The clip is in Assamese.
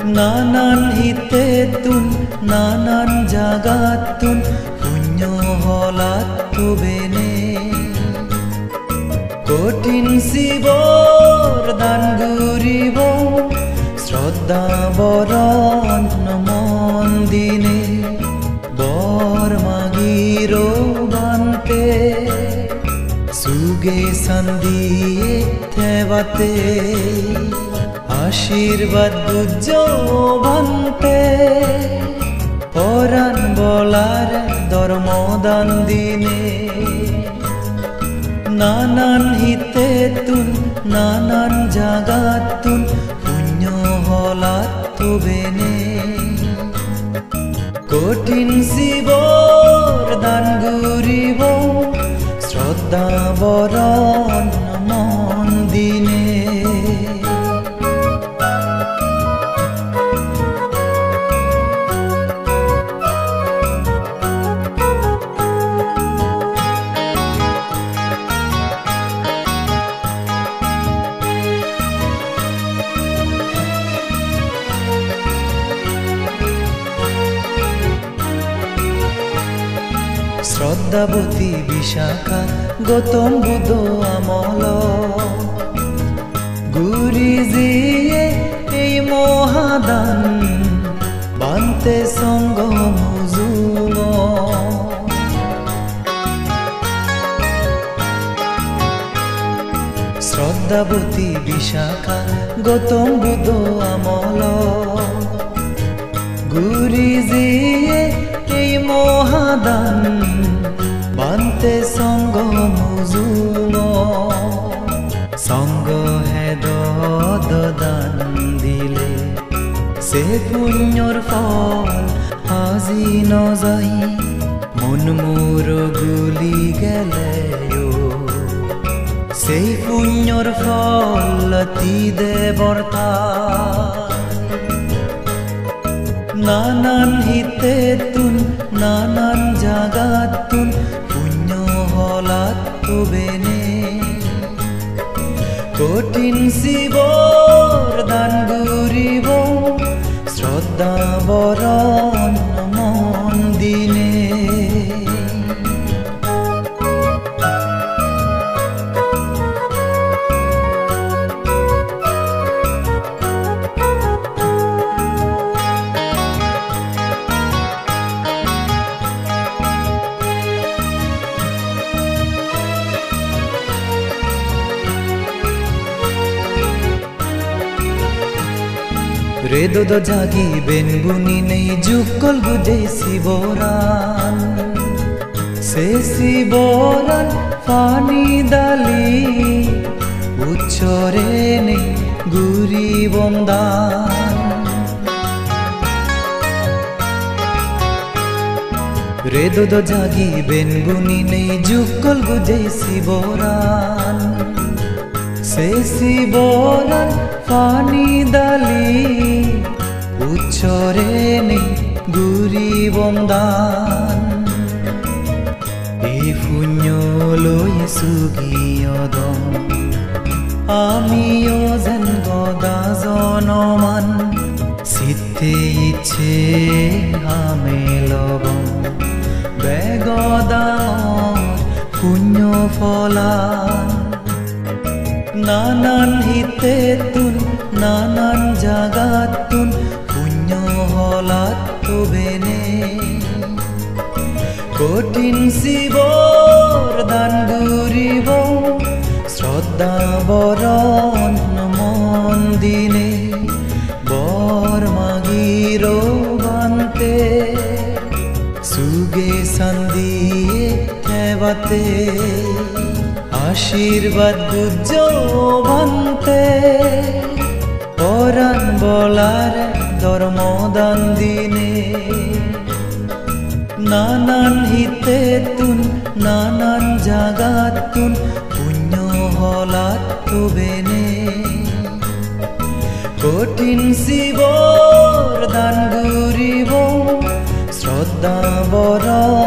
নানান হিতেতুন নানান জাগাতুন পুণ্য হলাতো বেনে কঠিন শিৱৰ দান গুৰিব শ্ৰদ্ধা বৰণ মন দিনে বৰ মাগিৰ বান্তে সুগে সন্দিয়ে থেবাতে আশীৰ্বাদ গুজ্জ বান্তে পৰাণ বলাৰ ধৰ্মদান দিনে নানান হিতেতুন নানান জাগাতুন পুণ্য হলাতো বেনে কঠিন শিৱৰ দান গুৰিব শ্ৰদ্ধা বৰণ মন দিনে শ্রদ্ধাবতী বিশাখা গৌতম বুদ্ধ আমল গুরিজিয়ে এই মহাদান বান্তে সঙ্গ মুজুম শ্রদ্ধাবতী বিশাখা গৌতম বুদ্ধ আমল গুরিজিয়ে এই মহাদান বান্তে সঙ্গ মুজুম সঙ্গ হেদ দান দিলে সে পুণ্যর ফল আজি নযায় মন মোর গুলি গেলে সেই পুণ্যর ফল তি দেবর্তা নানান হিতেতুন নানান জাগাতুন পুণ্য হলাতো বেনে কঠিন শিৱৰ দান গুৰিব শ্ৰদ্ধা বৰণ মন দিনে রেদো জাগি বেনগুনি নেই যুগল গুজে শিবরান সে শিবরান ফানি দালি উচ্চরে নেই গুরি বন্দান রেদো জাগি বেনগুনি নেই যুগল গুজে শিবরান সে শিবরান ফানি দালি উচ্চরে নেই গুরি বন্দান এই পুণ্য লৈ সুগিয়দম আমিও যেন গদা জনমান চিত্তে ইচ্ছে আমে লবম বেগদা পুণ্য ফলান নানান হিতেতুন নানান জাগাতুন পুণ্য হলাতো বেনে কঠিন শিৱৰ দান গুৰিব শ্ৰদ্ধা বৰণ মন দিনে বৰ মাগিৰ বান্তে সুগে সন্দিয়ে থেবাতে আশীৰ্বাদ গুজ্জ বান্তে পৰাণ বলাৰ ধৰ্মদান দিনে নানান হিতেতুন নানান জাগাতুন পুণ্য হলাতো বেনে কঠিন শিৱৰ দান গুৰিব শ্ৰদ্ধা বৰণ